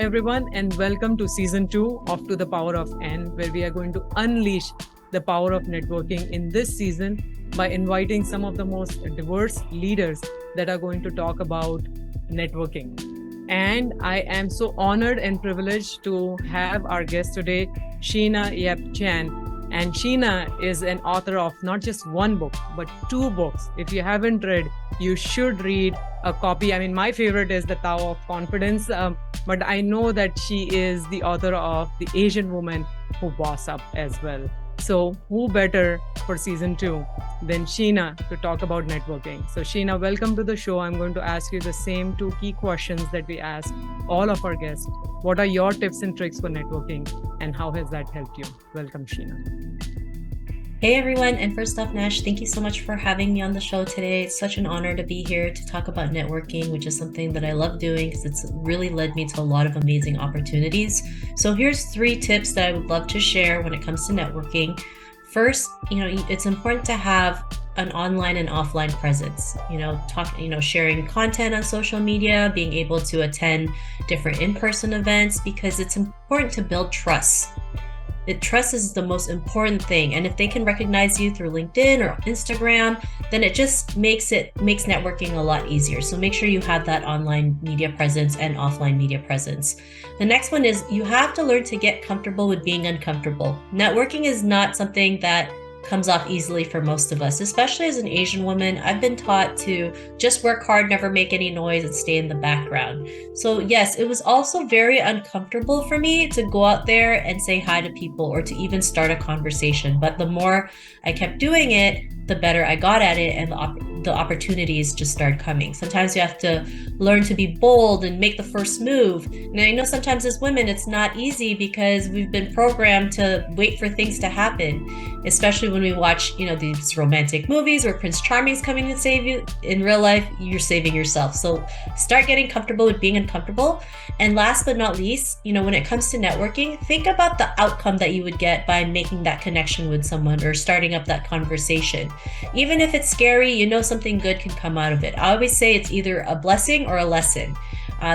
everyone, and welcome to season 2 of To the Power of N, where we are going to unleash the power of networking in this season by inviting some of the most diverse leaders that are going to talk about networking. And I am so honored and privileged to have our guest today, Sheena Yep Chan. And Sheena is an author of not just one book, but 2 books. If you haven't read, you should read a copy. I mean, my favorite is The Tao of Confidence, but I know that she is the author of The Asian Woman Who Boss Up as well. So who better for season 2 than Sheena to talk about networking? So Sheena, welcome to the show. I'm going to ask you the same 2 key questions that we ask all of our guests. What are your tips and tricks for networking, and how has that helped you? Welcome, Sheena. Hey everyone, and first off, Nash, thank you so much for having me on the show today. It's such an honor to be here to talk about networking, which is something that I love doing because it's really led me to a lot of amazing opportunities. So here's 3 tips that I would love to share when it comes to networking. First, it's important to have an online and offline presence, sharing content on social media, being able to attend different in-person events, because it's important to build trust. Trust is the most important thing, and if they can recognize you through LinkedIn or Instagram, then it just makes networking a lot easier. So make sure you have that online media presence and offline media presence. The next one is you have to learn to get comfortable with being uncomfortable. Networking is not something that comes off easily for most of us, especially as an Asian woman. I've been taught to just work hard, never make any noise, and stay in the background. So yes, it was also very uncomfortable for me to go out there and say hi to people or to even start a conversation. But the more I kept doing it, the better I got at it, and the opportunities just started coming. Sometimes you have to learn to be bold and make the first move. And I know sometimes as women, it's not easy because we've been programmed to wait for things to happen, especially when we watch, these romantic movies where Prince Charming's coming to save you. In real life, you're saving yourself. So start getting comfortable with being uncomfortable. And last but not least, when it comes to networking, think about the outcome that you would get by making that connection with someone or starting up that conversation. Even if it's scary, something good can come out of it. I always say it's either a blessing or a lesson.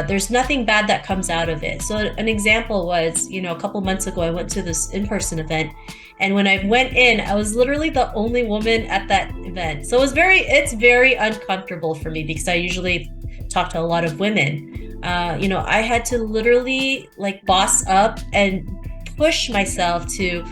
There's nothing bad that comes out of it. So an example was, a couple months ago, I went to this in-person event. And when I went in, I was literally the only woman at that event. So it's very uncomfortable for me because I usually talk to a lot of women. I had to literally boss up and push myself to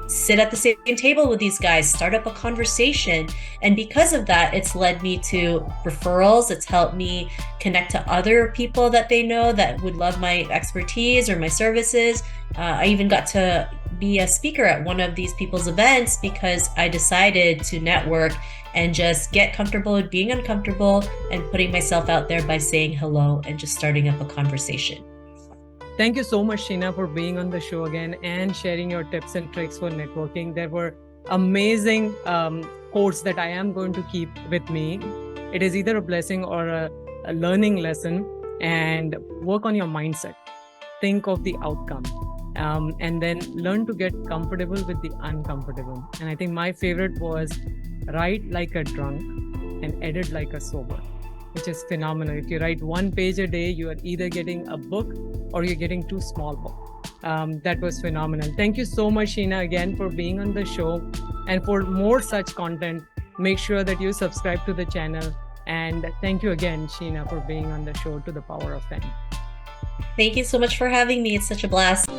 sit at the same table with these guys, start up a conversation. And because of that, it's led me to referrals. It's helped me connect to other people that they know that would love my expertise or my services. I even got to be a speaker at one of these people's events because I decided to network and just get comfortable with being uncomfortable and putting myself out there by saying hello and just starting up a conversation. Thank you so much, Sheena, for being on the show again and sharing your tips and tricks for networking. There were amazing quotes that I am going to keep with me. It is either a blessing or a learning lesson, and work on your mindset. Think of the outcome, and then learn to get comfortable with the uncomfortable. And I think my favorite was write like a drunk and edit like a sober, which is phenomenal. If you write 1 page a day, you are either getting a book or you're getting 2 small books. That was phenomenal. Thank you so much, Sheena, again for being on the show. And for more such content, make sure that you subscribe to the channel. And thank you again, Sheena, for being on the show To the Power of N. Thank you so much for having me. It's such a blast.